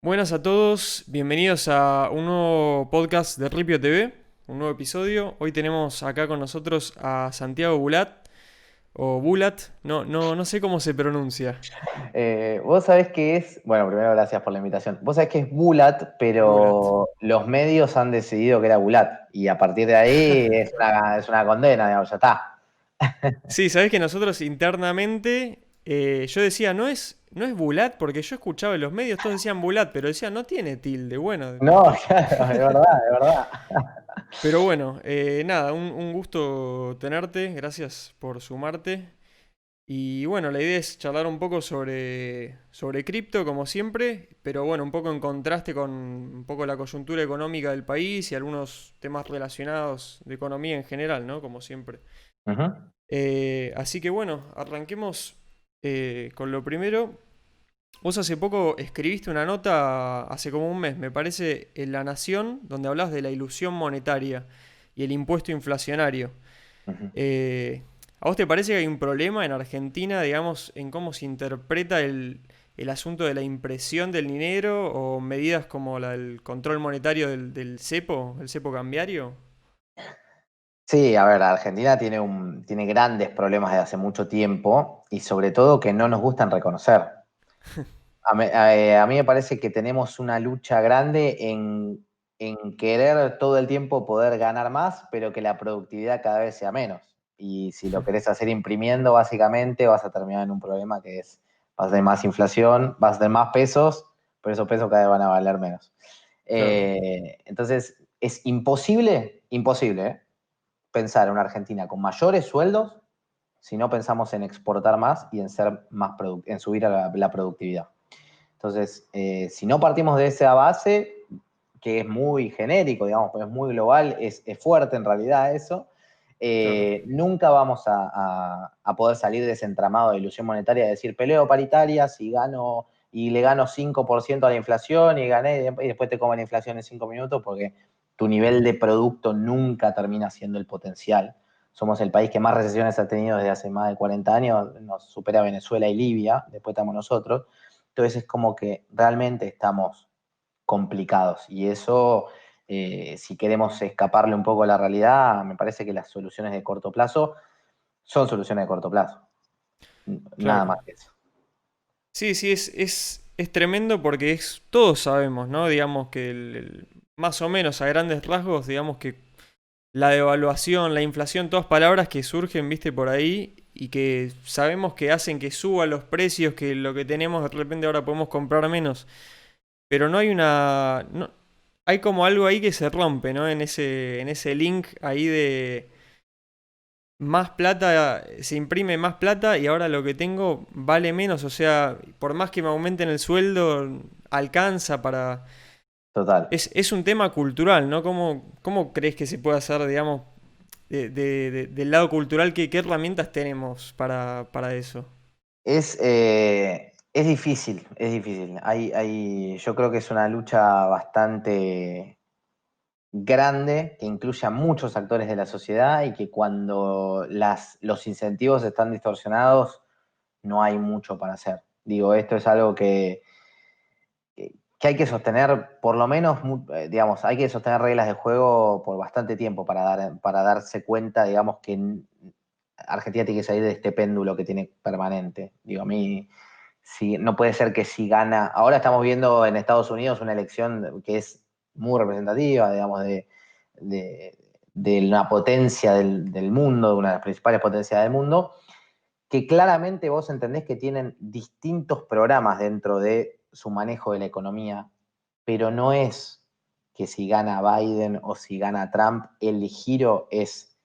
Buenas a todos, bienvenidos a un nuevo podcast de Ripio TV, un nuevo episodio. Hoy tenemos acá con nosotros a Santiago Bulat, o Bulat, no sé cómo se pronuncia. Vos sabés que es, bueno, primero gracias por la invitación. Vos sabés que es Bulat, Bulat. pero los medios han decidido que era Bulat. Y a partir de ahí es una condena, digamos, ya está. Sí, sabés que nosotros internamente, yo decía, no es Bulat, porque yo escuchaba en los medios, todos decían Bulat, pero decían, no tiene tilde, bueno. No, claro, es verdad, es verdad. Pero bueno, nada, un gusto tenerte, gracias por sumarte. Y bueno, la idea es charlar un poco sobre cripto, como siempre, pero bueno, un poco en contraste con un poco la coyuntura económica del país y algunos temas relacionados de economía en general, ¿no? Como siempre. Ujú. Así que bueno, arranquemos con lo primero. Vos hace poco escribiste una nota, hace como un mes, me parece, en La Nación, donde hablas de la ilusión monetaria y el impuesto inflacionario. Ujú. Eh, ¿A vos te parece que hay un problema en Argentina, digamos, en cómo se interpreta el asunto de la impresión del dinero o medidas como la del control monetario del cepo, el cepo cambiario? Sí, a ver, Argentina tiene grandes problemas desde hace mucho tiempo y sobre todo que no nos gustan reconocer. A mí me parece que tenemos una lucha grande en querer todo el tiempo poder ganar más, pero que la productividad cada vez sea menos. Y si lo querés hacer imprimiendo, básicamente vas a terminar en un problema que es, vas a tener más inflación, vas a tener más pesos, pero esos pesos cada vez van a valer menos. Claro, Entonces, es imposible, pensar en una Argentina con mayores sueldos si no pensamos en exportar más y en ser en subir a la productividad. Entonces, si no partimos de esa base, que es muy genérico, digamos, pues es muy global, es fuerte en realidad eso, claro. nunca vamos a poder salir de ese entramado de ilusión monetaria de decir peleo paritarias y gano y le gano 5% a la inflación y gané y después te como la inflación en 5 minutos porque tu nivel de producto nunca termina siendo el potencial. Somos el país que más recesiones ha tenido desde hace más de 40 años, nos supera Venezuela y Libia, después estamos nosotros. Entonces es como que realmente estamos complicados y eso, si queremos escaparle un poco a la realidad, me parece que las soluciones de corto plazo son soluciones de corto plazo, nada Claro. más que eso. Sí, sí, es tremendo porque todos sabemos, ¿no? Digamos que más o menos a grandes rasgos, digamos que la devaluación, la inflación, todas palabras que surgen, viste, por ahí y que sabemos que hacen que suban los precios, que lo que tenemos de repente ahora podemos comprar menos. Pero no hay una. Hay como algo ahí que se rompe, ¿no? En ese link ahí de más plata, se imprime más plata y ahora lo que tengo vale menos. O sea, por más que me aumenten el sueldo, alcanza para. Total. Es un tema cultural, ¿no? ¿Cómo crees que se puede hacer, digamos, del lado cultural? ¿Qué herramientas tenemos para eso? Es difícil, es difícil. Yo creo que es una lucha bastante grande que incluye a muchos actores de la sociedad y que cuando los incentivos están distorsionados, no hay mucho para hacer. Digo, esto es algo que hay que sostener, por lo menos, digamos, hay que sostener reglas de juego por bastante tiempo para darse cuenta, digamos, que Argentina tiene que salir de este péndulo que tiene permanente. Digo, a mí, si, no puede ser que si gana, ahora estamos viendo en Estados Unidos una elección que es muy representativa, digamos, de, de una potencia del mundo, de una de las principales potencias del mundo, que claramente vos entendés que tienen distintos programas dentro de su manejo de la economía, pero no es que si gana Biden o si gana Trump, el giro es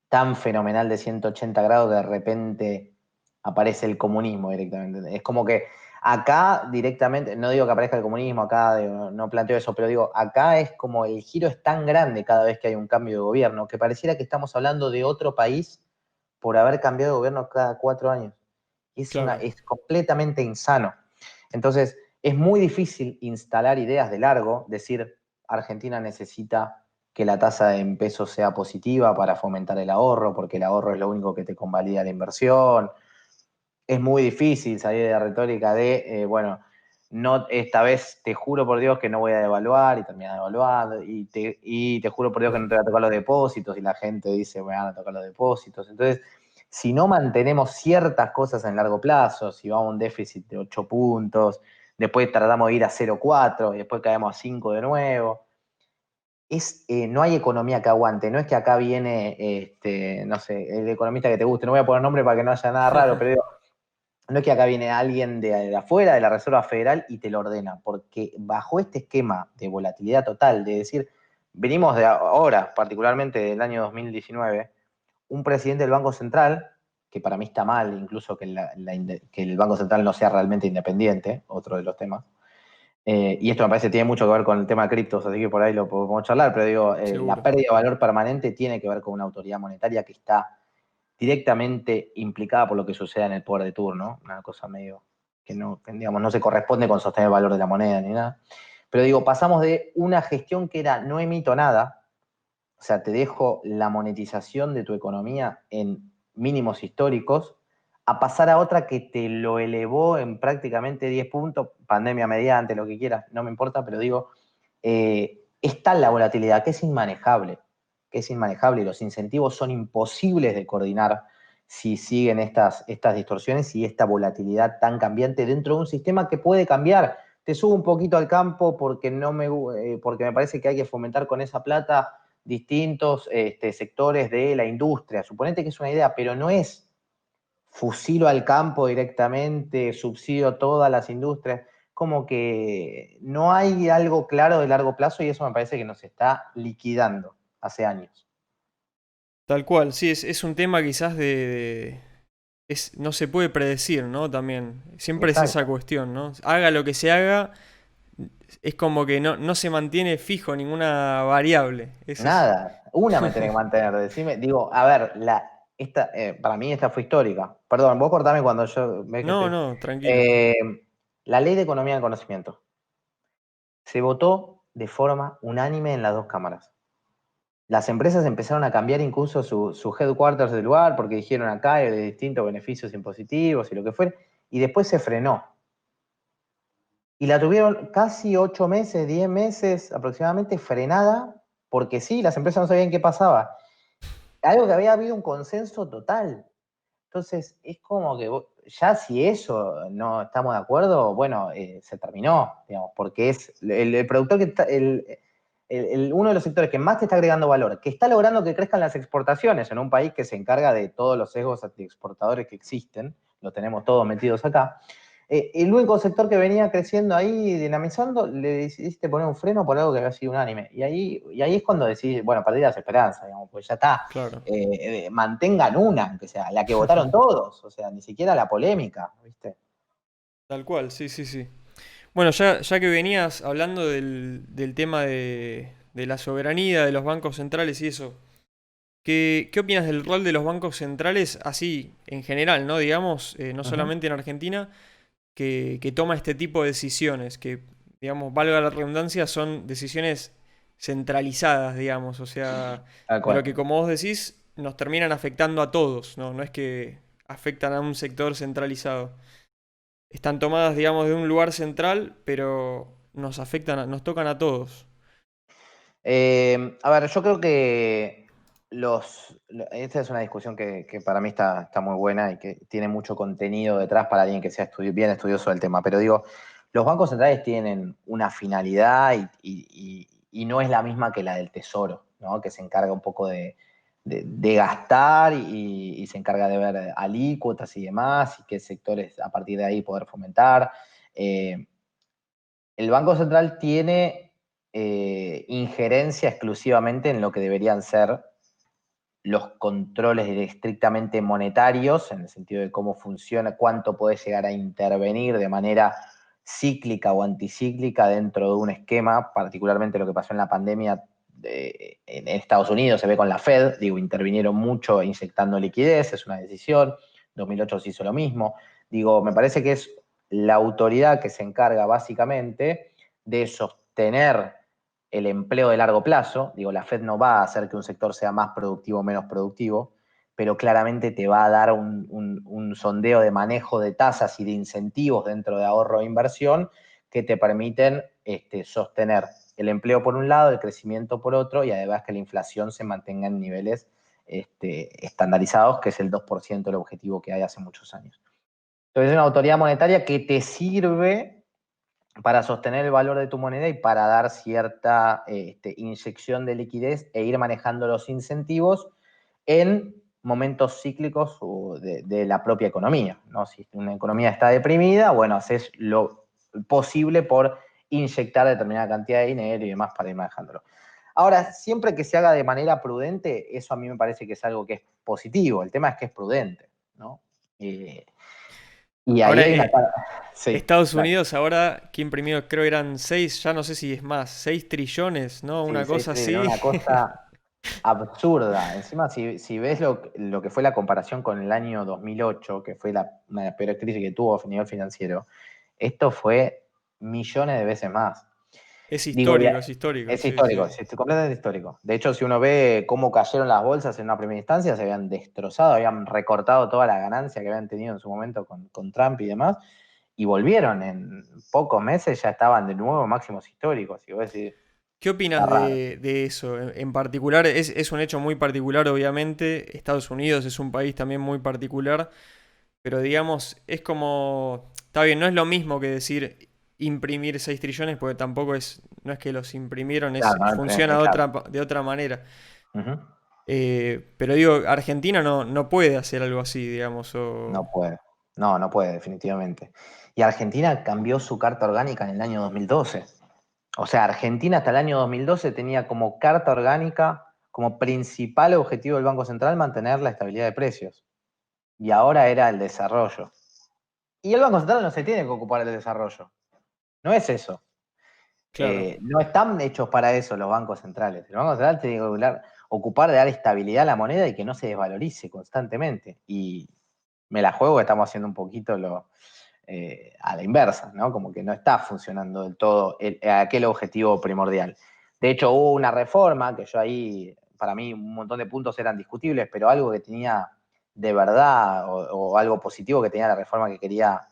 tan fenomenal de 180 grados que de repente aparece el comunismo directamente. Es como que acá directamente, no digo que aparezca el comunismo, acá no planteo eso, pero digo, acá es como el giro es tan grande cada vez que hay un cambio de gobierno, que pareciera que estamos hablando de otro país por haber cambiado de gobierno cada 4 años. Claro. Es completamente insano. Entonces, es muy difícil instalar ideas de largo, decir, Argentina necesita que la tasa en pesos sea positiva para fomentar el ahorro, porque el ahorro es lo único que te convalida la inversión. Es muy difícil salir de la retórica de, bueno, no, esta vez te juro por Dios que no voy a devaluar y terminas devaluando, y te juro por Dios que no te voy a tocar los depósitos, y la gente dice, me van a tocar los depósitos. Entonces, si no mantenemos ciertas cosas en largo plazo, si vamos a un déficit de 8 puntos, después tratamos de ir a 0,4 y después caemos a 5 de nuevo, no hay economía que aguante. No es que acá viene, no sé, el economista que te guste, no voy a poner nombre para que no haya nada raro, pero digo, no es que acá viene alguien de afuera, de la Reserva Federal, y te lo ordena, porque bajo este esquema de volatilidad total, de decir, venimos de ahora, particularmente del año 2019, un presidente del Banco Central, que para mí está mal, incluso que el Banco Central no sea realmente independiente, otro de los temas. Y esto me parece que tiene mucho que ver con el tema de criptos, así que por ahí lo podemos charlar, pero digo, la Seguro. pérdida de valor permanente tiene que ver con una autoridad monetaria que está directamente implicada por lo que suceda en el poder de turno, una cosa medio que no, digamos, no se corresponde con sostener el valor de la moneda ni nada. Pero digo, pasamos de una gestión que era no emito nada, o sea, te dejo la monetización de tu economía en mínimos históricos, a pasar a otra que te lo elevó en prácticamente 10 puntos, pandemia mediante, lo que quieras, no me importa, pero digo, es tal la volatilidad que es inmanejable y los incentivos son imposibles de coordinar si siguen estas distorsiones y esta volatilidad tan cambiante dentro de un sistema que puede cambiar. Te subo un poquito al campo porque me parece que hay que fomentar con esa plata distintos sectores de la industria. Suponete que es una idea, pero no es fusilo al campo directamente, subsidio todas las industrias. Como que no hay algo claro de largo plazo y eso me parece que nos está liquidando hace años. Tal cual, sí, es un tema quizás no se puede predecir, ¿no? También, siempre es esa Exacto. cuestión, ¿no? Haga lo que se haga, es como que no se mantiene fijo ninguna variable. Nada, una me tenés que mantener. Decime, digo, a ver, para mí esta fue histórica. Perdón, vos cortame cuando yo ves que No, estoy. no, tranquilo. Eh, la ley de economía del conocimiento se votó de forma unánime en las dos cámaras. Las empresas empezaron a cambiar incluso su headquarters del lugar porque dijeron acá hay de distintos beneficios impositivos y lo que fuera, y después se frenó. Y la tuvieron casi 8 meses, 10 meses aproximadamente frenada, porque sí, las empresas no sabían qué pasaba. Algo que había habido un consenso total. Entonces, es como que ya si eso no estamos de acuerdo, bueno, se terminó, digamos, porque es el productor que está, uno de los sectores que más te está agregando valor, que está logrando que crezcan las exportaciones en un país que se encarga de todos los sesgos exportadores que existen, lo tenemos todos metidos acá. El único sector que venía creciendo ahí, dinamizando, le decidiste poner un freno por algo que había sido unánime. Y ahí es cuando decís, bueno, perdí las esperanzas, digamos, pues ya está. Claro. Mantengan una, aunque sea, la que votaron todos, o sea, ni siquiera la polémica, ¿viste? Tal cual, sí, sí, sí. Bueno, ya que venías hablando del tema de la soberanía, de los bancos centrales y eso, ¿qué opinas del rol de los bancos centrales así en general, ¿no? Digamos, no Ujú. solamente en Argentina, que toma este tipo de decisiones, que, digamos, valga la redundancia, son decisiones centralizadas, digamos, o sea, Tal pero cual. que como vos decís, nos terminan afectando a todos, ¿no? No es que afectan a un sector centralizado. Están tomadas, digamos, de un lugar central, pero nos afectan, nos tocan a todos. A ver, yo creo que esta es una discusión que para mí está muy buena y que tiene mucho contenido detrás para alguien que sea bien estudioso del tema. Pero digo, los bancos centrales tienen una finalidad y no es la misma que la del Tesoro, ¿no? Que se encarga un poco de gastar y se encarga de ver alícuotas y demás y qué sectores a partir de ahí poder fomentar. Eh, el Banco Central tiene injerencia exclusivamente en lo que deberían ser los controles estrictamente monetarios, en el sentido de cómo funciona, cuánto puede llegar a intervenir de manera cíclica o anticíclica dentro de un esquema, particularmente lo que pasó en la pandemia en Estados Unidos, se ve con la Fed, digo, intervinieron mucho inyectando liquidez, es una decisión, 2008 se hizo lo mismo, digo, me parece que es la autoridad que se encarga básicamente de sostener el empleo de largo plazo. Digo, la Fed no va a hacer que un sector sea más productivo o menos productivo, pero claramente te va a dar un sondeo de manejo de tasas y de incentivos dentro de ahorro e inversión que te permiten sostener el empleo por un lado, el crecimiento por otro, y además que la inflación se mantenga en niveles estandarizados, que es el 2% el objetivo que hay hace muchos años. Entonces es una autoridad monetaria que te sirve para sostener el valor de tu moneda y para dar cierta inyección de liquidez e ir manejando los incentivos en momentos cíclicos de la propia economía, ¿no? Si una economía está deprimida, bueno, haces lo posible por inyectar determinada cantidad de dinero y demás para ir manejándolo. Ahora, siempre que se haga de manera prudente, eso a mí me parece que es algo que es positivo. El tema es que es prudente, ¿no? Y ahí Ahora, hay una... Sí, Estados dale. Unidos ahora, que imprimió, creo que eran 6, ya no sé si es más, 6 trillones, ¿no? Sí, Una cosa 6 trillones, así. una cosa absurda. Encima, si ves lo que fue la comparación con el año 2008, que fue una de las peores crisis que tuvo a nivel financiero, esto fue millones de veces más. Digo, Es histórico, es sí, histórico, sí. es completamente histórico. De hecho, si uno ve cómo cayeron las bolsas en una primera instancia, se habían destrozado, habían recortado toda la ganancia que habían tenido en su momento con Trump y demás, y volvieron en pocos meses, ya estaban de nuevo máximos históricos. Y vos decís, ¿Qué está opinas raro. de eso? En particular, es un hecho muy particular, obviamente. Estados Unidos es un país también muy particular, pero digamos, es como, está bien, no es lo mismo que decir imprimir 6 trillones, porque tampoco es, no es que los imprimieron, Claro, no, funciona claro. de otra manera. Ujú. Pero digo, Argentina no puede hacer algo así, digamos, o... No puede. No, no puede, definitivamente. Y Argentina cambió su carta orgánica en el año 2012. O sea, Argentina hasta el año 2012 tenía como carta orgánica, como principal objetivo del Banco Central, mantener la estabilidad de precios. Y ahora era el desarrollo. Y el Banco Central no se tiene que ocupar del desarrollo. No es eso. Claro, No están hechos para eso los bancos centrales. El Banco Central tiene que ocupar de dar estabilidad a la moneda y que no se desvalorice constantemente. Y me la juego que estamos haciendo un poquito a la inversa, ¿no? Como que no está funcionando del todo aquel objetivo primordial. De hecho, hubo una reforma que yo ahí, para mí, un montón de puntos eran discutibles, pero algo que tenía de verdad o algo positivo que tenía la reforma que quería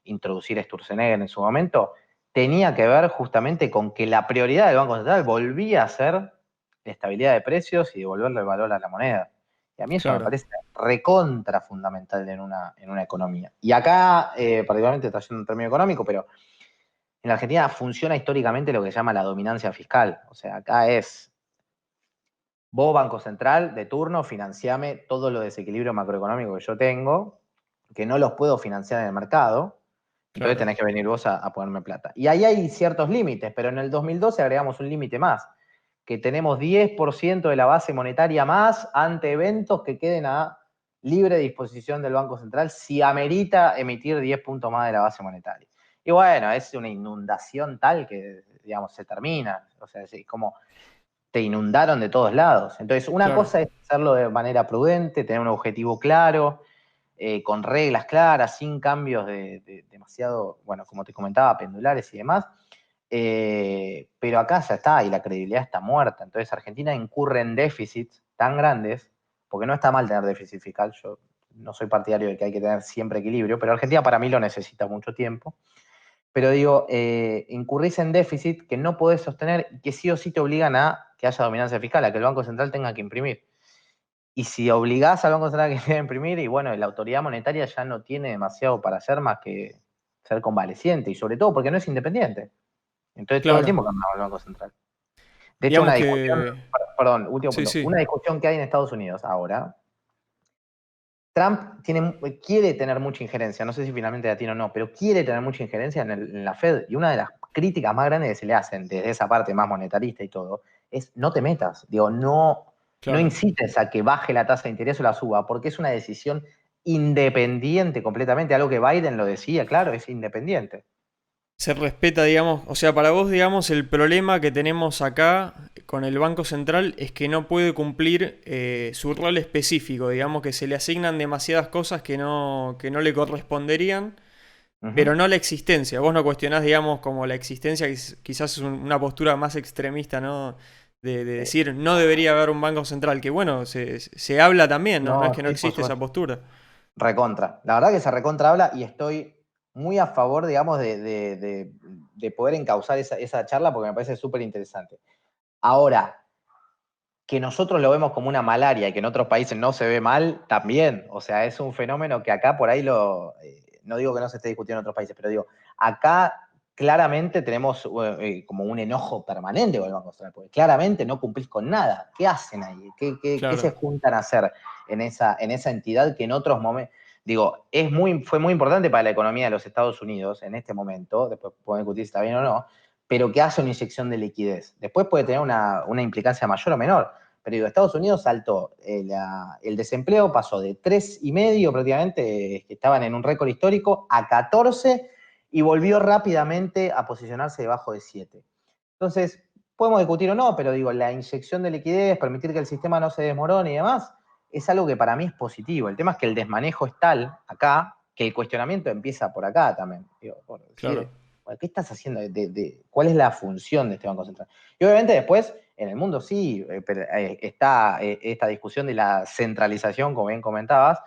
introducir Sturzenegger en su momento, tenía que ver justamente con que la prioridad del Banco Central volvía a ser la estabilidad de precios y devolverle el valor a la moneda. Y a mí eso me claro. parece recontra fundamental en una economía. Y acá, particularmente trayendo un término económico, pero en la Argentina funciona históricamente lo que se llama la dominancia fiscal. O sea, acá es, vos, Banco Central, de turno, financiame todo lo desequilibrio macroeconómico que yo tengo, que no los puedo financiar en el mercado, entonces Claro. tenés que venir vos a ponerme plata. Y ahí hay ciertos límites, pero en el 2012 agregamos un límite más, que tenemos 10% de la base monetaria más ante eventos que queden a libre disposición del Banco Central si amerita emitir 10 puntos más de la base monetaria. Y bueno, es una inundación tal que, digamos, se termina. O sea, es como te inundaron de todos lados. Entonces, una Claro. cosa es hacerlo de manera prudente, tener un objetivo claro, con reglas claras, sin cambios de demasiado, bueno, como te comentaba, pendulares y demás. Pero acá ya está y la credibilidad está muerta. Entonces Argentina incurre en déficits tan grandes, porque no está mal tener déficit fiscal, yo no soy partidario de que hay que tener siempre equilibrio, pero Argentina para mí lo necesita mucho tiempo. Pero digo, incurrís en déficit que no podés sostener y que sí o sí te obligan a que haya dominancia fiscal, a que el Banco Central tenga que imprimir. Y si obligás al Banco Central a que tenga que imprimir, y bueno, la autoridad monetaria ya no tiene demasiado para hacer más que ser convaleciente, y sobre todo porque no es independiente. Entonces todo el Claro. tiempo cambiaba el Banco Central. De hecho, Digamos una discusión, que... perdón, último Sí, punto, sí. una discusión que hay en Estados Unidos ahora. Trump quiere tener mucha injerencia, no sé si finalmente la tiene o no, pero quiere tener mucha injerencia en la Fed. Y una de las críticas más grandes que se le hacen desde esa parte más monetarista y todo, es no te metas, digo, no Claro. incites a que baje la tasa de interés o la suba, porque es una decisión independiente completamente, algo que Biden lo decía, claro, es independiente. Se respeta, digamos, o sea, para vos, digamos, el problema que tenemos acá con el Banco Central es que no puede cumplir su rol específico, digamos que se le asignan demasiadas cosas que no le corresponderían, pero Ujú. no la existencia. Vos no cuestionás, digamos, como la existencia, quizás es una postura más extremista, ¿no? De Eh, decir, no debería haber un Banco Central, que bueno, se habla también, ¿no? No es no, que no sí, por existe esa supuesto. postura. Recontra. La verdad que se recontra habla y estoy muy a favor, digamos, de poder encauzar esa charla porque me parece súper interesante. Ahora, que nosotros lo vemos como una malaria y que en otros países no se ve mal, también. O sea, es un fenómeno que acá por ahí no digo que no se esté discutiendo en otros países, pero digo, acá claramente tenemos como un enojo permanente con el Banco Central, porque claramente no cumplís con nada. ¿Qué hacen ahí? ¿Qué se Claro, juntan a hacer en esa entidad que en otros momentos... Digo, fue muy importante para la economía de los Estados Unidos en este momento, después podemos discutir si está bien o no, pero que hace una inyección de liquidez. Después puede tener una implicancia mayor o menor. Pero digo, Estados Unidos saltó, el desempleo pasó de 3,5 prácticamente, que estaban en un récord histórico, a 14 y volvió rápidamente a posicionarse debajo de 7. Entonces, podemos discutir o no, pero digo, la inyección de liquidez, permitir que el sistema no se desmorone y demás, es algo que para mí es positivo. El tema es que el desmanejo es tal acá que el cuestionamiento empieza por acá también. Digo, bueno, claro. ¿qué estás haciendo? ¿Cuál es la función de este Banco Central? Y obviamente después, en el mundo sí, está esta discusión de la centralización, como bien comentabas,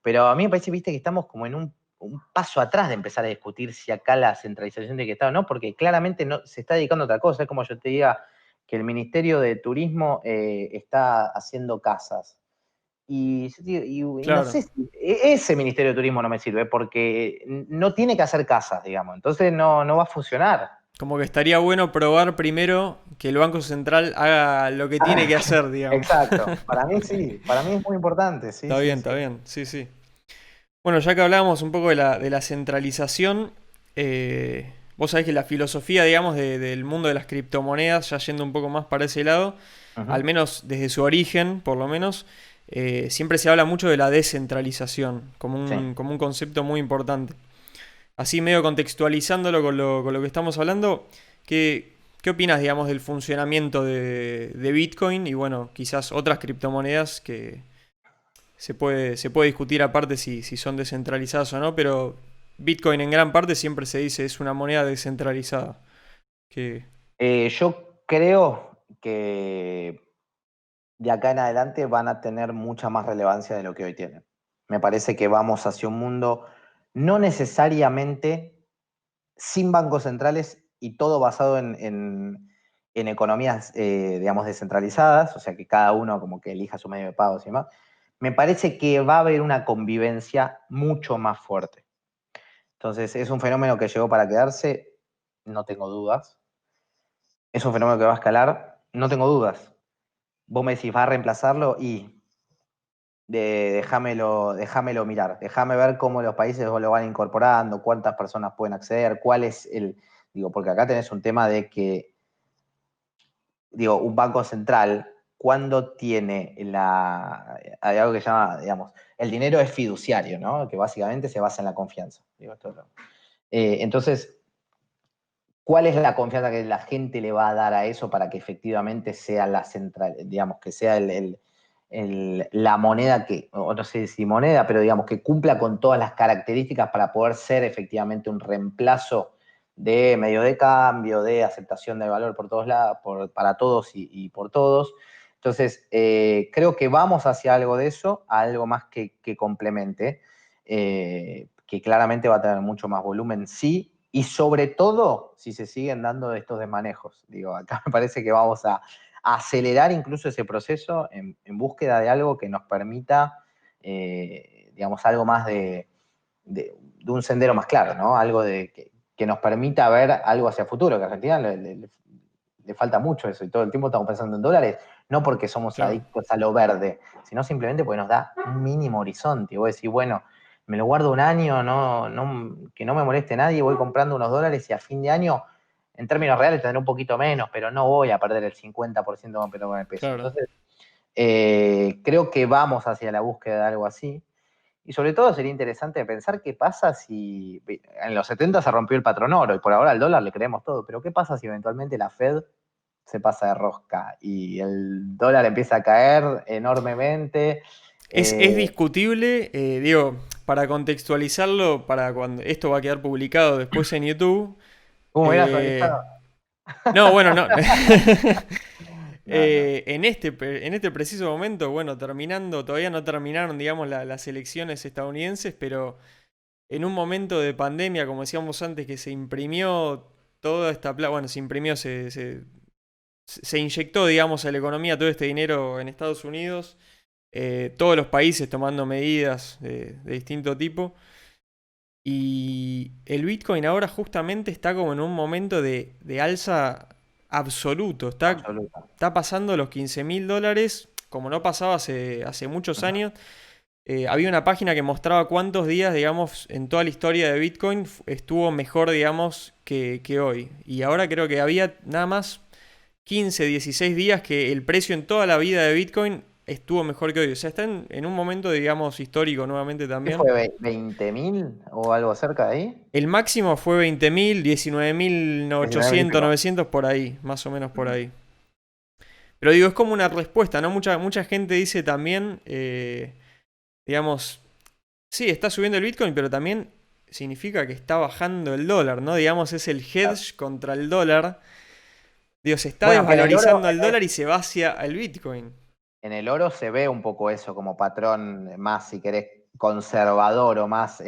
pero a mí me parece, viste, que estamos como en un paso atrás de empezar a discutir si acá la centralización tiene que estar o no, porque claramente no, se está dedicando a otra cosa. Es como yo te diga que el Ministerio de Turismo está haciendo casas. Y no Claro. sé si ese Ministerio de Turismo no me sirve porque no tiene que hacer casas, digamos. Entonces no va a funcionar. Como que estaría bueno probar primero que el Banco Central haga lo que tiene que hacer, digamos. Exacto. Para mí sí. Para mí es muy importante. Sí, sí, Está sí. bien, sí, sí. Bueno, ya que hablábamos un poco de la centralización, vos sabés que la filosofía, digamos, del mundo de las criptomonedas, ya yendo un poco más para ese lado, al Ujú. menos desde su origen, por lo menos, siempre se habla mucho de la descentralización, Sí. como un concepto muy importante. Así medio contextualizándolo con lo que estamos hablando, ¿qué opinas, digamos, del funcionamiento de Bitcoin y, bueno, quizás otras criptomonedas que se puede discutir aparte si son descentralizadas o no, pero Bitcoin en gran parte siempre se dice es una moneda descentralizada. Que, Yo creo que de acá en adelante van a tener mucha más relevancia de lo que hoy tienen. Me parece que vamos hacia un mundo no necesariamente sin bancos centrales y todo basado en economías, digamos, descentralizadas, o sea, que cada uno como que elija su medio de pago y demás. Me parece que va a haber una convivencia mucho más fuerte. Entonces, es un fenómeno que llegó para quedarse, no tengo dudas. Es un fenómeno que va a escalar, no tengo dudas. Vos me decís, ¿va a reemplazarlo? Y déjamelo mirar, déjame ver cómo los países lo van incorporando, cuántas personas pueden acceder, cuál es digo, porque acá tenés un tema de que, digo, un banco central, cuando tiene hay algo que se llama, digamos, el dinero es fiduciario, ¿no? Que básicamente se basa en la confianza. Digo, entonces, ¿cuál es la confianza que la gente le va a dar a eso para que efectivamente sea la central, digamos, que sea la moneda que, o no sé si moneda, pero digamos que cumpla con todas las características para poder ser efectivamente un reemplazo de medio de cambio, de aceptación del valor por todos lados, para todos y por todos? Entonces, creo que vamos hacia algo de eso, a algo más que complemente, que claramente va a tener mucho más volumen, sí, y sobre todo si se siguen dando estos desmanejos. Digo, acá me parece que vamos a acelerar incluso ese proceso en búsqueda de algo que nos permita, digamos, algo más de un sendero más claro, ¿no? Algo que nos permita ver algo hacia el futuro, que a Argentina le falta mucho eso y todo el tiempo estamos pensando en dólares, no porque somos claro, adictos a lo verde, sino simplemente porque nos da un mínimo horizonte. Y vos decís, bueno, me lo guardo un año, que no me moleste nadie, voy comprando unos dólares y a fin de año, en términos reales, tendré un poquito menos, pero no voy a perder el 50% con el peso. claro. Entonces, creo que vamos hacia la búsqueda de algo así. Y sobre todo sería interesante pensar qué pasa si en los 70 se rompió el patrón oro y por ahora al dólar le creemos todo, pero qué pasa si eventualmente la Fed se pasa de rosca y el dólar empieza a caer enormemente. Es Eh, discutible, digo, para contextualizarlo, para cuando esto va a quedar publicado después en YouTube. ¿Cómo era eh, actualizado? no, bueno, no. No, no. En este preciso momento, bueno, todavía no terminaron, digamos, las elecciones estadounidenses, pero en un momento de pandemia, como decíamos antes, que se imprimió toda esta plata, bueno, se imprimió, se inyectó, digamos, a la economía todo este dinero en Estados Unidos, todos los países tomando medidas de distinto tipo. Y el Bitcoin ahora justamente está como en un momento de alza absoluto. Absoluta. Está pasando los $15.000, como no pasaba hace muchos Ujú. años. Había una página que mostraba cuántos días, digamos, en toda la historia de Bitcoin estuvo mejor, digamos, que hoy. Y ahora creo que había nada más 15, 16 días que el precio en toda la vida de Bitcoin estuvo mejor que hoy. O sea, está en un momento, digamos, histórico nuevamente ¿Qué también. fue? ¿20.000 o algo cerca de ahí? El máximo fue 20.000, 19.000 y 19.800, pico. 900 por ahí, más o menos por Ujú. ahí. Pero digo, es como una respuesta, ¿no? Mucha gente dice también, digamos, sí, está subiendo el Bitcoin, pero también significa que está bajando el dólar, ¿no? Digamos, es el hedge contra el dólar. Digo, se está Bueno, que en el oro, desvalorizando el dólar y se va hacia el Bitcoin. en el oro se ve un poco eso como patrón más, si querés, conservador o más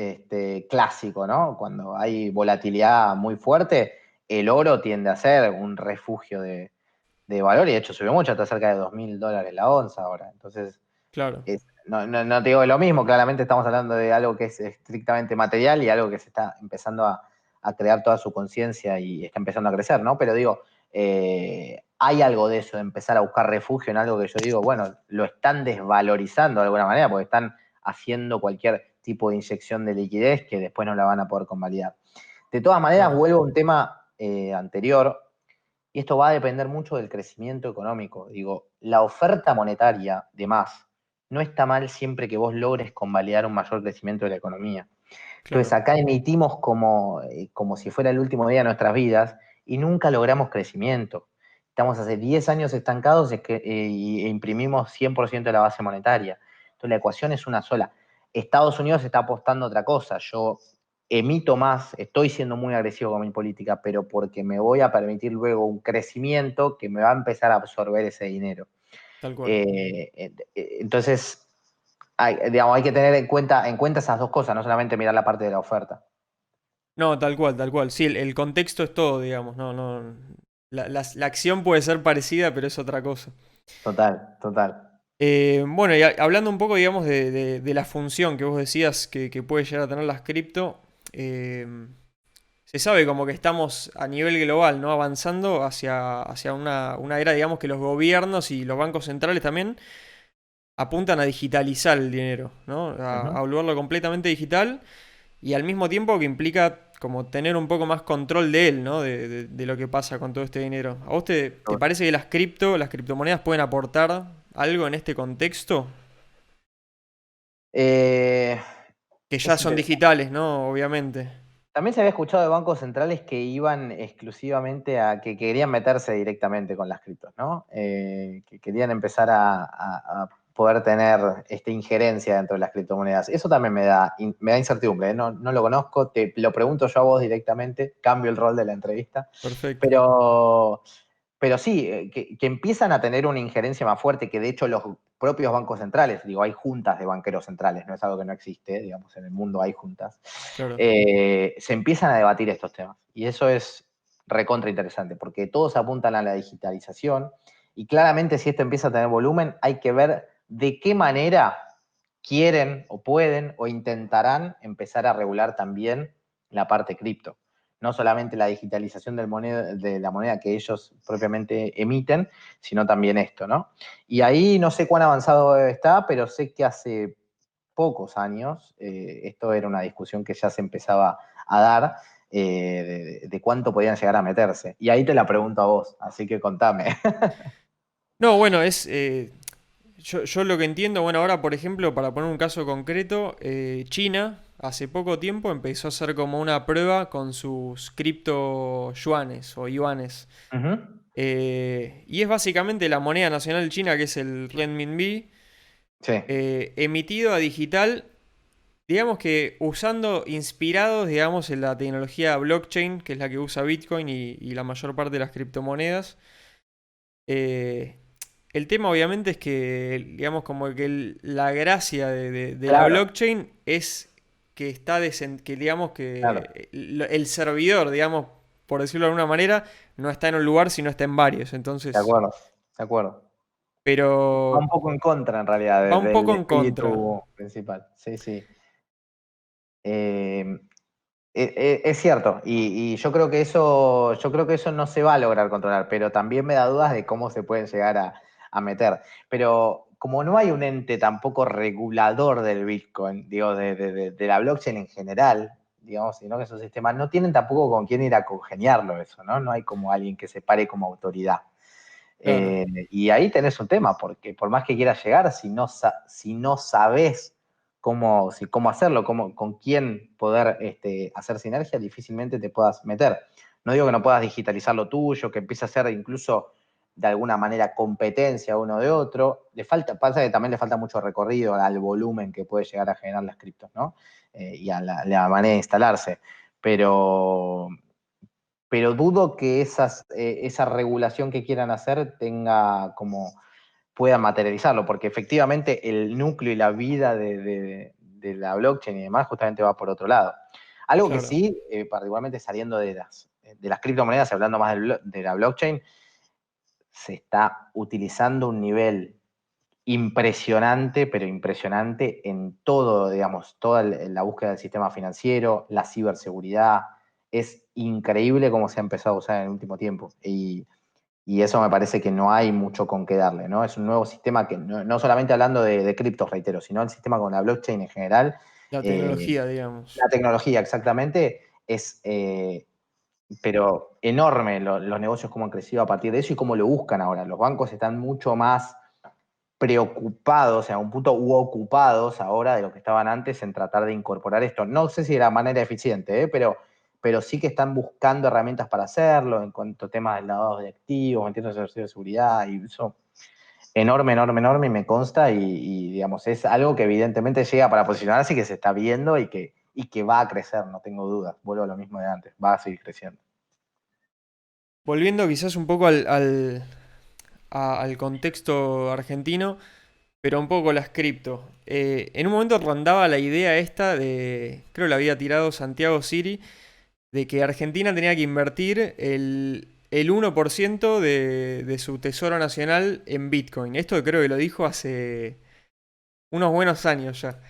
clásico, ¿no? Cuando hay volatilidad muy fuerte, el oro tiende a ser un refugio de valor y de hecho subió mucho, está cerca de $2.000 la onza ahora. Entonces, Claro. no te digo lo mismo, claramente estamos hablando de algo que es estrictamente material y algo que se está empezando a crear toda su conciencia y está empezando a crecer, ¿no? Pero digo, hay algo de eso, de empezar a buscar refugio en algo que yo digo, bueno, lo están desvalorizando de alguna manera porque están haciendo cualquier tipo de inyección de liquidez que después no la van a poder convalidar. De todas maneras, Claro. vuelvo a un tema anterior, y esto va a depender mucho del crecimiento económico. Digo, la oferta monetaria de más no está mal siempre que vos logres convalidar un mayor crecimiento de la economía. Entonces Claro. acá emitimos como si fuera el último día de nuestras vidas y nunca logramos crecimiento. Estamos hace 10 años estancados e imprimimos 100% de la base monetaria. Entonces la ecuación es una sola. Estados Unidos está apostando a otra cosa. Yo emito más, estoy siendo muy agresivo con mi política, pero porque me voy a permitir luego un crecimiento que me va a empezar a absorber ese dinero. Tal cual. Entonces, digamos, hay que tener en cuenta esas dos cosas, no solamente mirar la parte de la oferta. No, tal cual, tal cual. Sí, el contexto es todo, digamos. No, no. La acción puede ser parecida, pero es otra cosa. Total, total. Bueno, y hablando un poco, digamos, de la función que vos decías que puede llegar a tener las cripto, eh, se sabe como que estamos a nivel global, ¿no? Avanzando hacia una era, digamos, que los gobiernos y los bancos centrales también apuntan a digitalizar el dinero, ¿no? A Ujú. volverlo completamente digital y al mismo tiempo que implica como tener un poco más control de él, ¿no? De lo que pasa con todo este dinero. ¿A vos te parece que las criptomonedas pueden aportar algo en este contexto? Eh, Que ya es son interesante. digitales, ¿no? Obviamente. También se había escuchado de bancos centrales que iban exclusivamente que querían meterse directamente con las criptos, ¿no? Que querían empezar a poder tener esta injerencia dentro de las criptomonedas. Eso también me da incertidumbre, ¿eh? No lo conozco, te lo pregunto yo a vos directamente, cambio el rol de la entrevista, Perfecto. pero, pero sí, que empiezan a tener una injerencia más fuerte, que de hecho los propios bancos centrales, digo, hay juntas de banqueros centrales, no es algo que no existe, digamos, en el mundo hay juntas, Claro. se empiezan a debatir estos temas. Y eso es recontra interesante, porque todos apuntan a la digitalización y claramente si esto empieza a tener volumen, hay que ver de qué manera quieren o pueden o intentarán empezar a regular también la parte cripto. No solamente la digitalización de la moneda que ellos propiamente emiten, sino también esto, ¿no? Y ahí no sé cuán avanzado está, pero sé que hace pocos años esto era una discusión que ya se empezaba a dar de cuánto podían llegar a meterse. Y ahí te la pregunto a vos, así que contame. No, bueno, yo lo que entiendo, bueno, ahora por ejemplo, para poner un caso concreto, China hace poco tiempo empezó a hacer como una prueba con sus cripto yuanes o yuanes. Ujú. Y es básicamente la moneda nacional china, que es el renminbi, Sí, emitido a digital, digamos que usando, inspirados, digamos, en la tecnología blockchain, que es la que usa Bitcoin y la mayor parte de las criptomonedas. Eh, el tema obviamente es que, digamos, como que la gracia de la claro. blockchain es que está que digamos Claro, que el servidor, digamos, por decirlo de alguna manera, no está en un lugar, sino está en varios. de Entonces, acuerdo, de acuerdo. Va un pero poco en contra, en realidad, va un del poco en contra. espíritu principal. Sí, sí. Eh, es cierto, y yo creo que eso no se va a lograr controlar, pero también me da dudas de cómo se pueden llegar a meter. Pero como no hay un ente tampoco regulador del Bitcoin, digo, de la blockchain en general, digamos, sino que esos sistemas no tienen tampoco con quién ir a congeniarlo eso, ¿no? No hay como alguien que se pare como autoridad. Claro. Y ahí tenés un tema, porque por más que quieras llegar, si no sabes cómo hacerlo, con quién poder hacer sinergia, difícilmente te puedas meter. No digo que no puedas digitalizar lo tuyo, que empiece a ser incluso de alguna manera competencia uno de otro. Pasa que también le falta mucho recorrido al volumen que puede llegar a generar las criptos, ¿no? Y a la manera de instalarse. Pero, pero dudo que esa regulación que quieran hacer tenga como pueda materializarlo, porque efectivamente el núcleo y la vida de la blockchain y demás justamente va por otro lado. Algo que Claro. sí, particularmente saliendo de las criptomonedas, hablando más de la blockchain, se está utilizando un nivel impresionante, pero impresionante en todo, digamos, toda la búsqueda del sistema financiero, la ciberseguridad. Es increíble cómo se ha empezado a usar en el último tiempo. Y eso me parece que no hay mucho con qué darle, ¿no? Es un nuevo sistema que, no solamente hablando de criptos, reitero, sino el sistema con la blockchain en general, La eh, tecnología, digamos. la tecnología exactamente, es, pero enorme los negocios cómo han crecido a partir de eso y cómo lo buscan ahora. Los bancos están mucho más preocupados, a un punto u ocupados ahora de lo que estaban antes en tratar de incorporar esto. No sé si de la manera eficiente, pero sí que están buscando herramientas para hacerlo en cuanto a temas de lavado de activos, entiendo ejercicio de seguridad y eso enorme, enorme, enorme y me consta digamos, es algo que evidentemente llega para posicionarse y que se está viendo y que va a crecer, no tengo dudas. Vuelvo a lo mismo de antes, va a seguir creciendo. Volviendo quizás un poco al contexto argentino, pero un poco las cripto. En un momento rondaba la idea esta de, creo que la había tirado Santiago Siri, de que Argentina tenía que invertir el 1% de su tesoro nacional en Bitcoin. Esto creo que lo dijo hace unos buenos años ya.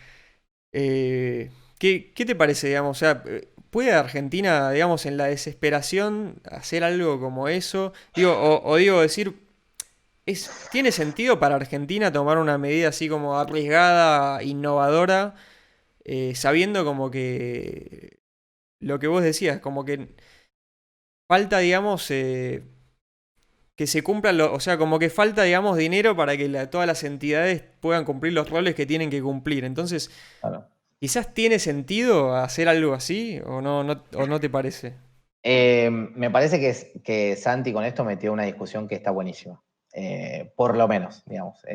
¿Qué te parece, digamos? O sea, ¿puede Argentina, digamos, en la desesperación hacer algo como eso? Digo, o digo, decir, ¿tiene sentido para Argentina tomar una medida así como arriesgada, innovadora, sabiendo como que lo que vos decías, como que falta, digamos, que se cumplan, o sea, como que falta, digamos, dinero para que todas las entidades puedan cumplir los roles que tienen que cumplir. Entonces, Claro. quizás tiene sentido hacer algo así, o no te parece. Me parece que Santi con esto metió una discusión que está buenísima. Por lo menos, digamos.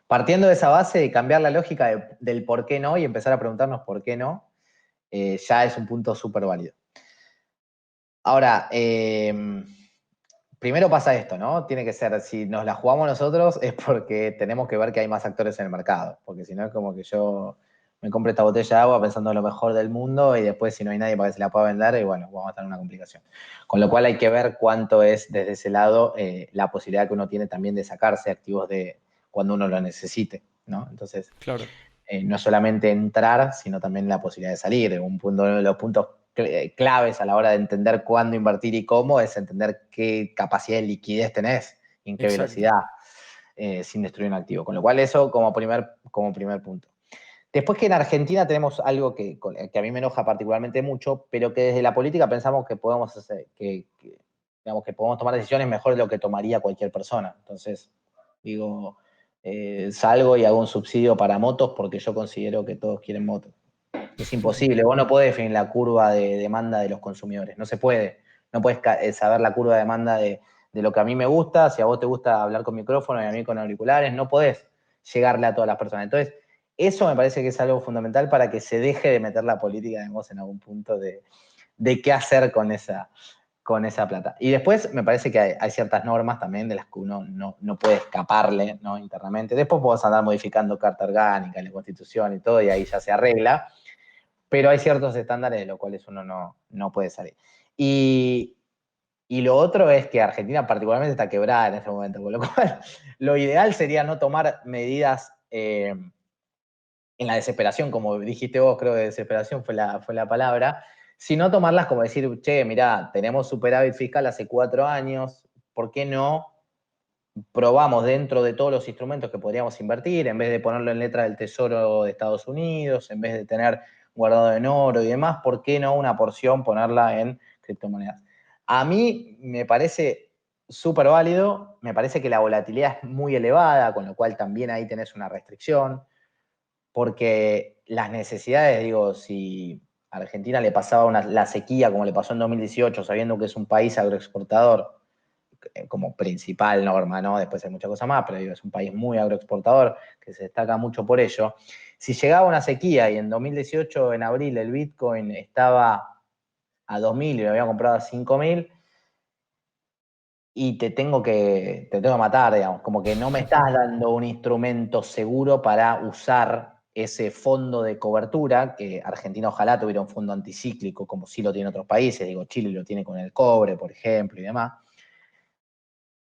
Partiendo de esa base de cambiar la lógica del por qué no y empezar a preguntarnos por qué no, ya es un punto súper válido. Ahora, primero pasa esto, ¿no? Tiene que ser, si nos la jugamos nosotros es porque tenemos que ver que hay más actores en el mercado, porque si no es como que yo me compre esta botella de agua pensando en lo mejor del mundo y después si no hay nadie para que se la pueda vender, y bueno, vamos a estar en una complicación. Con lo cual hay que ver cuánto es desde ese lado la posibilidad que uno tiene también de sacarse activos de cuando uno lo necesite, ¿no? Entonces, Claro, no solamente entrar, sino también la posibilidad de salir. Uno de los puntos claves a la hora de entender cuándo invertir y cómo es entender qué capacidad de liquidez tenés y en qué exacto. velocidad sin destruir un activo. Con lo cual eso como primer punto. Después que en Argentina tenemos algo que a mí me enoja particularmente mucho, pero que desde la política pensamos que podemos hacer, digamos, que podemos tomar decisiones mejor de lo que tomaría cualquier persona. Entonces, digo, salgo y hago un subsidio para motos porque yo considero que todos quieren motos. Es imposible, vos no podés definir la curva de demanda de los consumidores, no se puede. No puedes saber la curva de demanda de lo que a mí me gusta, si a vos te gusta hablar con micrófono y a mí con auriculares, no podés llegarle a todas las personas. Entonces, eso me parece que es algo fundamental para que se deje de meter la política, digamos, en algún punto de qué hacer con esa plata. Y después me parece que hay ciertas normas también de las que uno no puede escaparle, ¿no? Internamente. Después podemos andar modificando carta orgánica, la constitución y todo, y ahí ya se arregla. pero hay ciertos estándares de los cuales uno no puede salir. Y, y lo otro es que Argentina particularmente está quebrada en ese momento, con lo cual lo ideal sería no tomar medidas en la desesperación, como dijiste vos, creo que desesperación fue la palabra, sino tomarlas como decir, che, mirá, tenemos superávit fiscal hace 4 años, ¿por qué no probamos dentro de todos los instrumentos que podríamos invertir, en vez de ponerlo en letra del Tesoro de Estados Unidos, en vez de tener guardado en oro y demás, ¿por qué no una porción ponerla en criptomonedas? A mí me parece súper válido, me parece que la volatilidad es muy elevada, con lo cual también ahí tenés una restricción, porque las necesidades, digo, si a Argentina le pasaba la sequía como le pasó en 2018, sabiendo que es un país agroexportador, como principal norma, ¿no? Después hay muchas cosas más, pero digo, es un país muy agroexportador que se destaca mucho por ello. Si llegaba una sequía y en 2018, en abril, el Bitcoin estaba a 2.000 y lo había comprado a 5.000, y te tengo que matar, digamos, como que no me estás dando un instrumento seguro para usar ese fondo de cobertura, que Argentina ojalá tuviera un fondo anticíclico, como sí lo tiene otros países, digo, Chile lo tiene con el cobre, por ejemplo, y demás.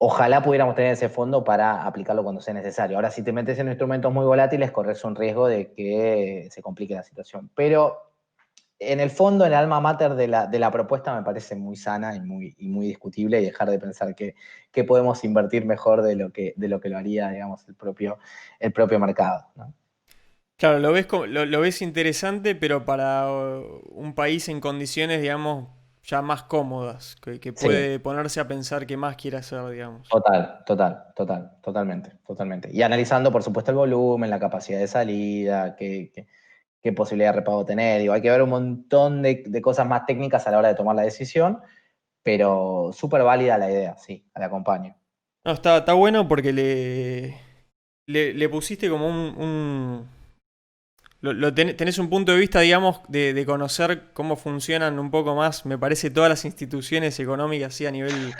Ojalá pudiéramos tener ese fondo para aplicarlo cuando sea necesario. Ahora, si te metes en instrumentos muy volátiles, corres un riesgo de que se complique la situación. Pero en el fondo, en el alma mater de la propuesta me parece muy sana y muy discutible, y dejar de pensar que podemos invertir mejor de lo que lo haría, digamos, el propio mercado, ¿no? Claro, lo ves, lo ves interesante, pero para un país en condiciones, digamos, ya más cómodas, que Sí, puede ponerse a pensar qué más quiere hacer, digamos. totalmente. Y analizando, por supuesto, el volumen, la capacidad de salida, qué posibilidad de repago tener. Digo, hay que ver un montón de cosas más técnicas a la hora de tomar la decisión, pero súper válida la idea, sí, la acompaño. No, está bueno porque le pusiste como tenés un punto de vista, digamos, de conocer cómo funcionan un poco más, me parece, todas las instituciones económicas así a nivel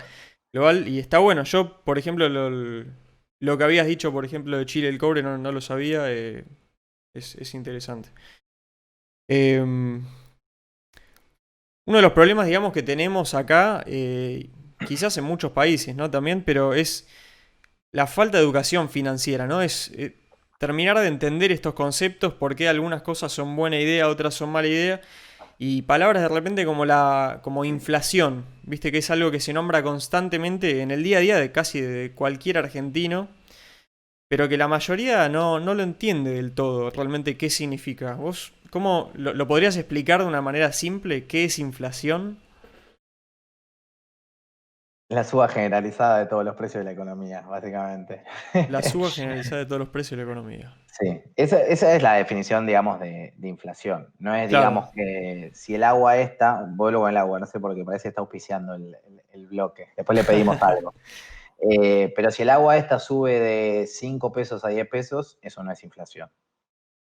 global. Y está bueno. Yo, por ejemplo, lo que habías dicho, por ejemplo, de Chile el cobre, no lo sabía. Es interesante. Em, Uno de los problemas, digamos, que tenemos acá, quizás en muchos países, ¿no? También, pero es la falta de educación financiera, ¿no? Es terminar de entender estos conceptos, por qué algunas cosas son buena idea, otras son mala idea, y palabras de repente como inflación, viste que es algo que se nombra constantemente en el día a día de casi de cualquier argentino, pero que la mayoría no lo entiende del todo realmente qué significa. ¿Vos cómo lo podrías explicar de una manera simple qué es inflación? La suba generalizada de todos los precios de la economía, básicamente. La suba generalizada de todos los precios de la economía. Sí, esa es la definición, digamos, de inflación. No es, Claro, digamos, que si el agua está, vuelvo con el agua, no sé por qué, parece que está auspiciando el bloque. Después le pedimos algo. Pero si el agua esta sube de 5 pesos a 10 pesos, eso no es inflación.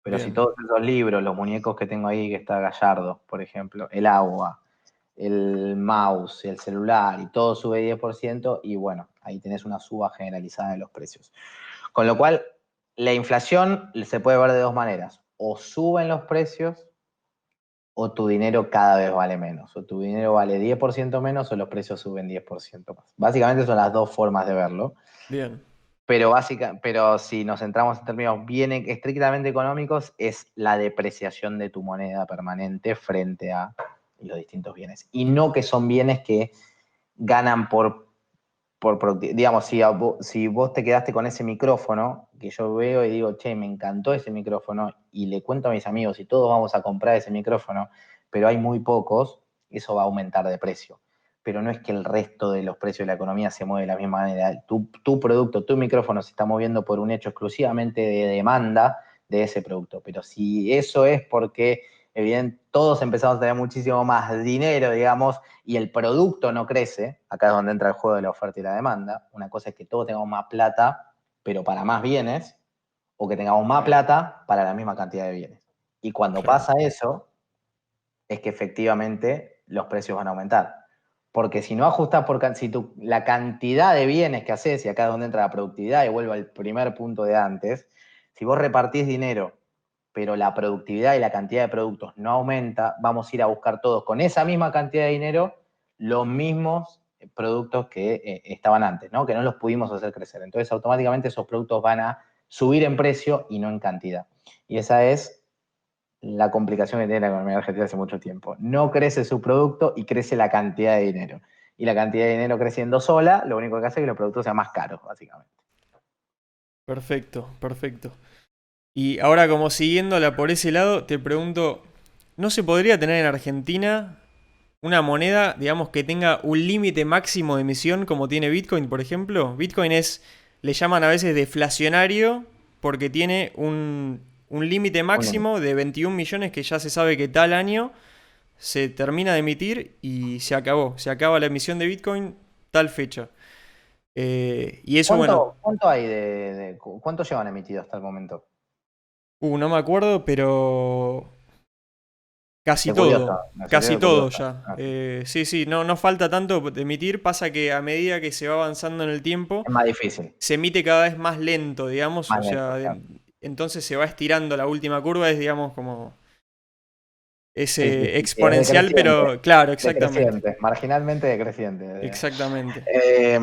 Pero si bien. todos esos libros, los muñecos que tengo ahí, que está Gallardo, por ejemplo, el agua, el mouse, el celular, y todo sube 10%, y bueno, ahí tenés una suba generalizada de los precios. Con lo cual, la inflación se puede ver de dos maneras. O suben los precios, o tu dinero cada vez vale menos. O tu dinero vale 10% menos, o los precios suben 10% más. Básicamente son las dos formas de verlo. Bien. Pero si nos centramos en términos bien estrictamente económicos, es la depreciación de tu moneda permanente frente a los distintos bienes. Y no que son bienes que ganan por productividad. Digamos, si vos te quedaste con ese micrófono, que yo veo y digo, che, me encantó ese micrófono, y le cuento a mis amigos y todos vamos a comprar ese micrófono, pero hay muy pocos, eso va a aumentar de precio. Pero no es que el resto de los precios de la economía se mueve de la misma manera. Tu producto, tu micrófono se está moviendo por un hecho exclusivamente de demanda de ese producto. Pero si eso es porque, evidentemente, todos empezamos a tener muchísimo más dinero, digamos, y el producto no crece, acá es donde entra el juego de la oferta y la demanda. Una cosa es que todos tengamos más plata, pero para más bienes, o que tengamos más plata para la misma cantidad de bienes. Y cuando Claro. pasa eso, es que efectivamente los precios van a aumentar. Porque si no ajustas si la cantidad de bienes que haces, y acá es donde entra la productividad, y vuelvo al primer punto de antes, si vos repartís dinero pero la productividad y la cantidad de productos no aumenta, vamos a ir a buscar todos con esa misma cantidad de dinero los mismos productos que estaban antes, ¿no? Que no los pudimos hacer crecer. Entonces, automáticamente esos productos van a subir en precio y no en cantidad. Y esa es la complicación que tiene la economía argentina hace mucho tiempo. No crece su producto y crece la cantidad de dinero. Y la cantidad de dinero creciendo sola, lo único que hace es que los productos sean más caros, básicamente. Perfecto, perfecto. Y ahora como siguiéndola por ese lado, te pregunto, ¿no se podría tener en Argentina una moneda, digamos, que tenga un límite máximo de emisión como tiene Bitcoin, por ejemplo? Bitcoin es, le llaman a veces deflacionario porque tiene un límite Un máximo de 21 millones que ya se sabe que tal año se termina de emitir y se acabó. Se acaba la emisión de Bitcoin tal fecha. Y eso, bueno, ¿Cuánto hay cuánto llevan emitido hasta el momento? no me acuerdo, pero casi Qué curioso, todo. me Casi salió todo curioso. ya. Ah, sí. Sí, sí, no, no falta tanto de emitir. Pasa que a medida que se va avanzando en el tiempo, Es más difícil, se emite cada vez más lento, digamos. O más lento, sea, claro. entonces se va estirando la última curva. Es, digamos, como Sí, sí, ese sí, sí, es exponencial, pero claro, exactamente. decreciente, marginalmente decreciente. Exactamente. Eh,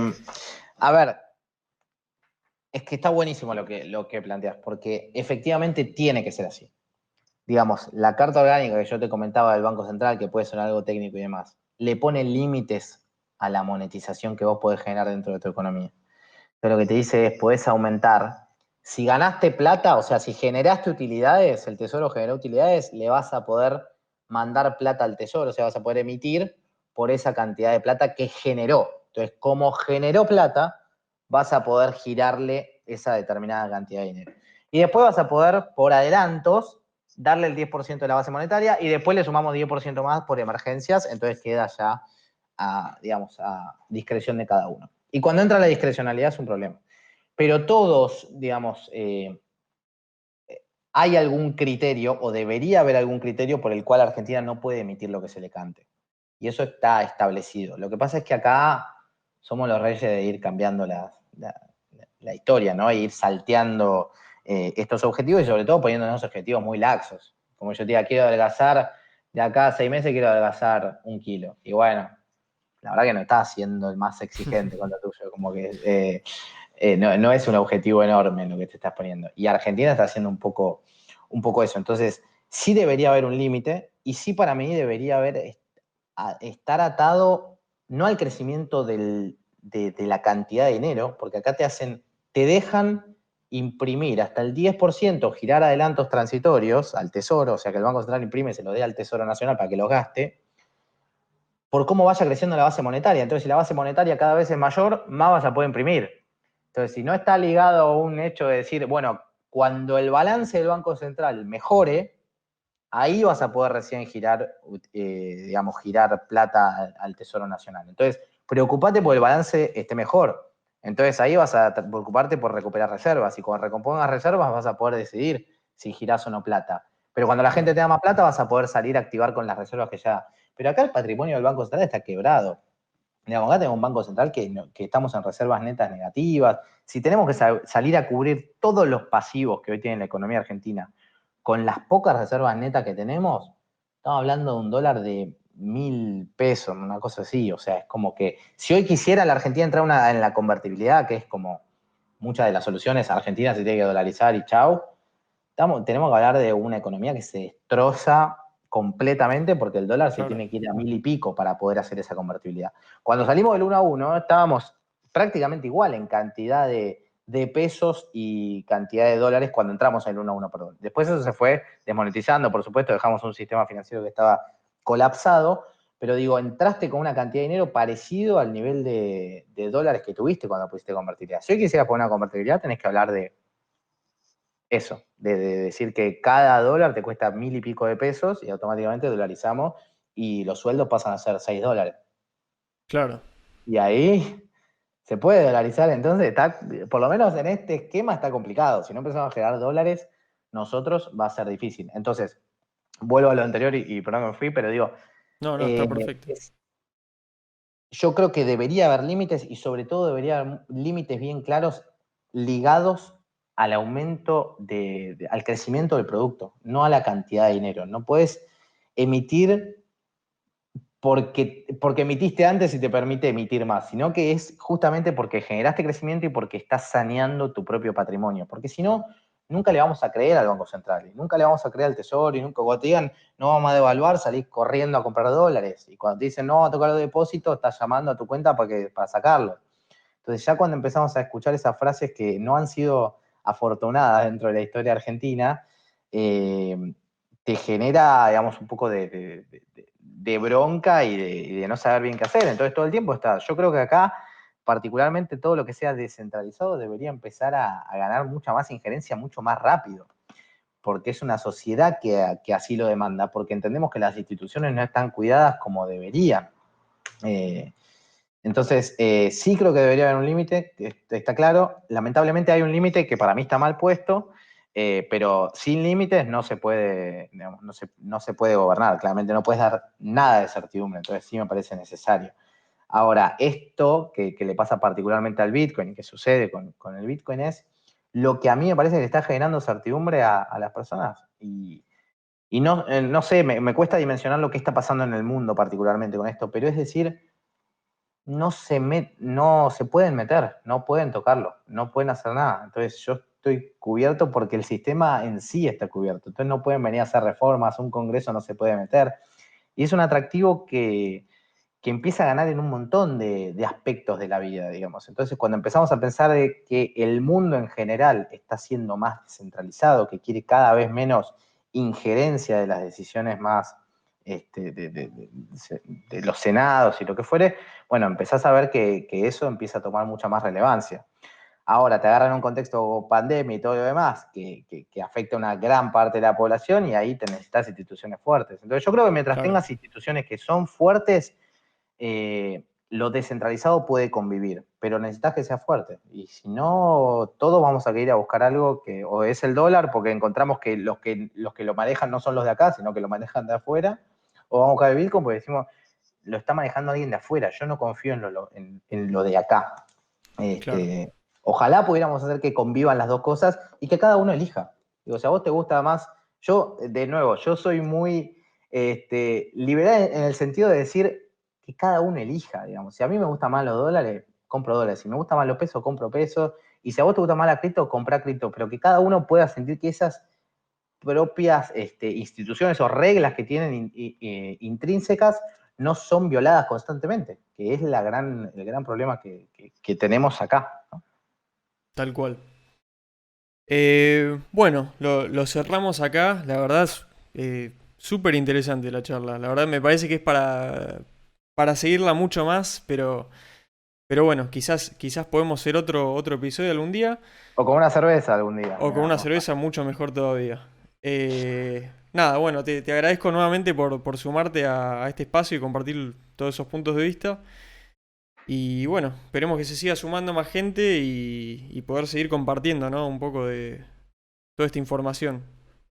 a ver, es que está buenísimo lo que planteas, porque efectivamente tiene que ser así. Digamos, la carta orgánica que yo te comentaba del Banco Central, que puede ser algo técnico y demás, le pone límites a la monetización que vos podés generar dentro de tu economía. Pero lo que te dice es, podés aumentar. Si ganaste plata, o sea, si generaste utilidades, el tesoro generó utilidades, le vas a poder mandar plata al tesoro, o sea, vas a poder emitir por esa cantidad de plata que generó. Entonces, como generó plata, vas a poder girarle esa determinada cantidad de dinero. Y después vas a poder, por adelantos, darle el 10% de la base monetaria y después le sumamos 10% más por emergencias, entonces queda ya digamos, a discreción de cada uno. Y cuando entra la discrecionalidad es un problema. Pero todos, digamos, hay algún criterio o debería haber algún criterio por el cual Argentina no puede emitir lo que se le cante. Y eso está establecido. Lo que pasa es que acá somos los reyes de ir cambiando la historia, ¿no? E ir salteando estos objetivos y sobre todo poniéndonos objetivos muy laxos. Como yo te diga, quiero adelgazar, de acá a 6 meses quiero adelgazar 1 kilo. Y bueno, la verdad que no estás siendo el más exigente con lo tuyo, como que no es un objetivo enorme lo que te estás poniendo. Y Argentina está haciendo un poco eso. Entonces, sí debería haber un límite y sí para mí debería haber estar atado no al crecimiento de la cantidad de dinero, porque acá te dejan imprimir hasta el 10%, girar adelantos transitorios al tesoro, o sea que el Banco Central imprime y se lo dé al Tesoro Nacional para que los gaste, por cómo vaya creciendo la base monetaria. Entonces, si la base monetaria cada vez es mayor, más vas a poder imprimir. Entonces, si no está ligado a un hecho de decir, bueno, cuando el balance del Banco Central mejore, ahí vas a poder recién girar, digamos, girar plata al Tesoro Nacional. Entonces, preocupate por el balance esté mejor. Entonces, ahí vas a preocuparte por recuperar reservas. Y cuando recompongas reservas, vas a poder decidir si girás o no plata. Pero cuando la gente Claro. te da más plata, vas a poder salir a activar con las reservas que ya. Pero acá el patrimonio del Banco Central está quebrado. Digamos, acá tenemos un Banco Central que estamos en reservas netas negativas. Si tenemos que salir a cubrir todos los pasivos que hoy tiene la economía argentina con las pocas reservas netas que tenemos, estamos hablando de un dólar de 1.000 pesos, una cosa así. O sea, es como que si hoy quisiera la Argentina entrar en la convertibilidad, que es como muchas de las soluciones, Argentina se tiene que dolarizar y chau, tenemos que hablar de una economía que se destroza completamente porque el dólar se Claro. tiene que ir a 1.000 y pico para poder hacer esa convertibilidad. Cuando salimos del 1 a 1 estábamos prácticamente igual en cantidad de pesos y cantidad de dólares cuando entramos en el 1 a 1, perdón. Después eso se fue desmonetizando, por supuesto, dejamos un sistema financiero que estaba colapsado, pero digo, entraste con una cantidad de dinero parecido al nivel de dólares que tuviste cuando pusiste convertibilidad. Si hoy quisieras poner una convertibilidad, tenés que hablar de eso, de decir que cada dólar te cuesta 1.000 y pico de pesos y automáticamente dolarizamos y los sueldos pasan a ser 6 dólares. Claro. Y ahí se puede dolarizar, entonces está, por lo menos en este esquema está complicado. Si no empezamos a generar dólares, nosotros va a ser difícil. Entonces, vuelvo a lo anterior y perdón que me fui, pero digo, No, no, está eh, perfecto. yo creo que debería haber límites y sobre todo debería haber límites bien claros ligados al aumento, al crecimiento del producto, no a la cantidad de dinero. No puedes emitir porque emitiste antes y te permite emitir más, sino que es justamente porque generaste crecimiento y porque estás saneando tu propio patrimonio. Porque si no, nunca le vamos a creer al Banco Central, y nunca le vamos a creer al Tesoro, y nunca cuando te digan no vamos a devaluar, salís corriendo a comprar dólares. Y cuando te dicen no, va a tocar los depósitos, estás llamando a tu cuenta para sacarlo. Entonces ya cuando empezamos a escuchar esas frases que no han sido afortunadas dentro de la historia argentina, te genera, digamos, un poco de bronca y de no saber bien qué hacer. Entonces todo el tiempo está. Yo creo que acá, particularmente todo lo que sea descentralizado, debería empezar a ganar mucha más injerencia, mucho más rápido, porque es una sociedad que así lo demanda, porque entendemos que las instituciones no están cuidadas como deberían. Entonces, sí creo que debería haber un límite, está claro. Lamentablemente hay un límite que para mí está mal puesto, pero sin límites no se puede, digamos, no se puede gobernar. Claramente no puedes dar nada de certidumbre, entonces sí me parece necesario. Ahora, esto que le pasa particularmente al Bitcoin y que sucede con el Bitcoin es lo que a mí me parece que le está generando certidumbre a las personas. Y no, no sé, me cuesta dimensionar lo que está pasando en el mundo particularmente con esto, pero es decir, no se pueden meter, no pueden tocarlo, no pueden hacer nada. Entonces yo estoy cubierto porque el sistema en sí está cubierto. Entonces no pueden venir a hacer reformas, un congreso no se puede meter. Y es un atractivo que empieza a ganar en un montón de aspectos de la vida, digamos. Entonces cuando empezamos a pensar de que el mundo en general está siendo más descentralizado, que quiere cada vez menos injerencia de las decisiones más de los senados y lo que fuere, bueno, empezás a ver que eso empieza a tomar mucha más relevancia. Ahora te agarran un contexto pandemia y todo lo demás que afecta a una gran parte de la población y ahí te necesitas instituciones fuertes. Entonces yo creo que mientras Claro. tengas instituciones que son fuertes, lo descentralizado puede convivir, pero necesitas que sea fuerte. Y si no, todos vamos a ir a buscar algo que o es el dólar, porque encontramos que los que lo manejan no son los de acá, sino que lo manejan de afuera, o vamos a buscar el Bitcoin porque decimos, lo está manejando alguien de afuera, yo no confío en lo de acá. Claro. Ojalá pudiéramos hacer que convivan las dos cosas y que cada uno elija. Digo, si a vos te gusta más, yo, de nuevo, yo soy muy liberal en el sentido de decir que cada uno elija, digamos. Si a mí me gustan más los dólares, compro dólares. Si me gustan más los pesos, compro pesos. Y si a vos te gusta más la cripto, comprá cripto. Pero que cada uno pueda sentir que esas propias instituciones o reglas que tienen intrínsecas no son violadas constantemente, que es el gran problema que tenemos acá, ¿no? Tal cual. Bueno, lo cerramos acá. La verdad es súper interesante la charla. La verdad me parece que es para seguirla mucho más, pero bueno, quizás podemos hacer otro episodio algún día. O con una cerveza algún día. O con una cerveza mucho mejor todavía. Nada, bueno, te agradezco nuevamente por sumarte a este espacio y compartir todos esos puntos de vista. Y bueno, esperemos que se siga sumando más gente y poder seguir compartiendo, ¿no? Un poco de toda esta información.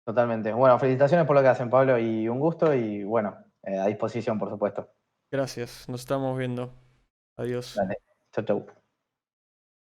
Totalmente. Bueno, felicitaciones por lo que hacen, Pablo, y un gusto y bueno, a disposición, por supuesto. Gracias, nos estamos viendo. Adiós. Dale. Chau, chau.